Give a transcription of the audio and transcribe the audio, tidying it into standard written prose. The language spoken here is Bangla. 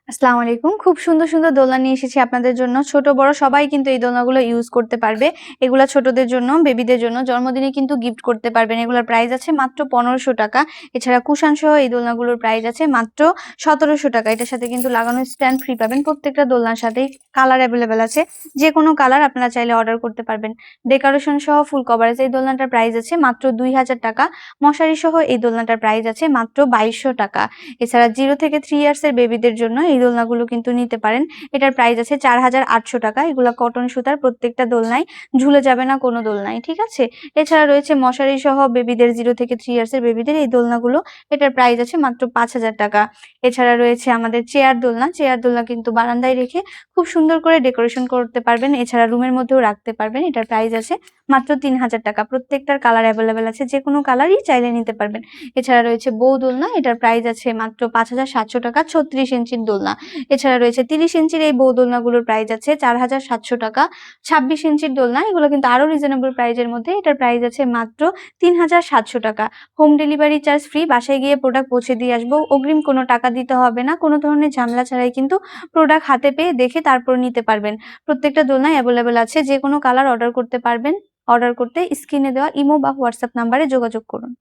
আসসালামু আলাইকুম। খুব সুন্দর, সুন্দর দোলনা নিয়ে এসেছি আপনাদের জন্য। ছোট বড় সবাই কিন্তু এই দোলনাগুলো ইউজ করতে পারবে। এগুলা ছোটদের জন্য, বেবিদের জন্য জন্মদিনে কিন্তু গিফট করতে পারবেন। এগুলার প্রাইস আছে মাত্র ৳১৫০০। এছাড়া কুশন সহ এই দোলনাগুলোর প্রাইস আছে মাত্র ৳১৭০০। এটার সাথে কিন্তু লাগানো স্ট্যান্ড ফ্রি পাবেন। প্রত্যেকটা দোলনার সাথেই কালার এভেইলেবল আছে। যেকোনো কালার আপনারা চাইলে অর্ডার করতে পারবেন। ডেকোরেশন সহ ফুল কভারেজ এই দোলনাটার প্রাইস আছে মাত্র ৳২০০০। মশারি সহ এই দোলনাটার প্রাইস আছে মাত্র ৳২২০০। এছাড়া 0 থেকে 3 ইয়ার্স এর বেবিদের জন্য এই দোলনাগুলো কিন্তু নিতে পারেন। এটার প্রাইস আছে ৳৪৮০০। এগুলা কটন সুতার, প্রত্যেকটা দোলনায় ঝুলে যাবে না কোনো দোলনায়, ঠিক আছে? এছাড়া রয়েছে মশারি সহ বেবিদের 0 থেকে 3 ইয়ার্স এর বেবিদের এই দোলনাগুলো। এটার প্রাইস আছে মাত্র ৳৫০০০। এছাড়া রয়েছে আমাদের চেয়ার দোলনা। চেয়ার দোলনা কিন্তু বারান্দায় রেখে খুব সুন্দর করে ডেকোরেশন করতে পারবেন। এছাড়া রুমের মধ্যেও রাখতে পারবেন। এটার প্রাইস আছে মাত্র ৳৩০০০। প্রত্যেকটার কালার এভেইলেবল আছে। যেকোনো কালারই চাইলে নিতে পারবেন। এছাড়া রয়েছে বউ দোলনা। এটার প্রাইস আছে মাত্র ৳৫৭০০। ৩৬ ইঞ্চির দোলনা। এছাড়া রয়েছে ৩০ ইঞ্চির এই বউ দোলনাগুলোর প্রাইস আছে ৳৪৭০০। ২৬ ইঞ্চির দোলনা, এগুলো কিন্তু আরো রিজনেবল প্রাইস এর মধ্যে। এটার প্রাইস আছে মাত্র ৳৩৭০০। Home delivery charge free. বাসায় গিয়ে প্রোডাক্ট পৌঁছে দিয়ে আসবো। অগ্রিম কোনো টাকা দিতে হবে না। কোনো ধরনের ঝামেলা ছাড়াই কিন্তু প্রোডাক্ট হাতে পেয়ে দেখে তারপর নিতে পারবেন। প্রত্যেকটা দোলনাই এভেইলেবল আছে। যেকোনো কালার অর্ডার করতে পারবেন। অর্ডার করতে স্ক্রিনে দেওয়া ইমো বা হোয়াটসঅ্যাপ নাম্বারে যোগাযোগ করুন।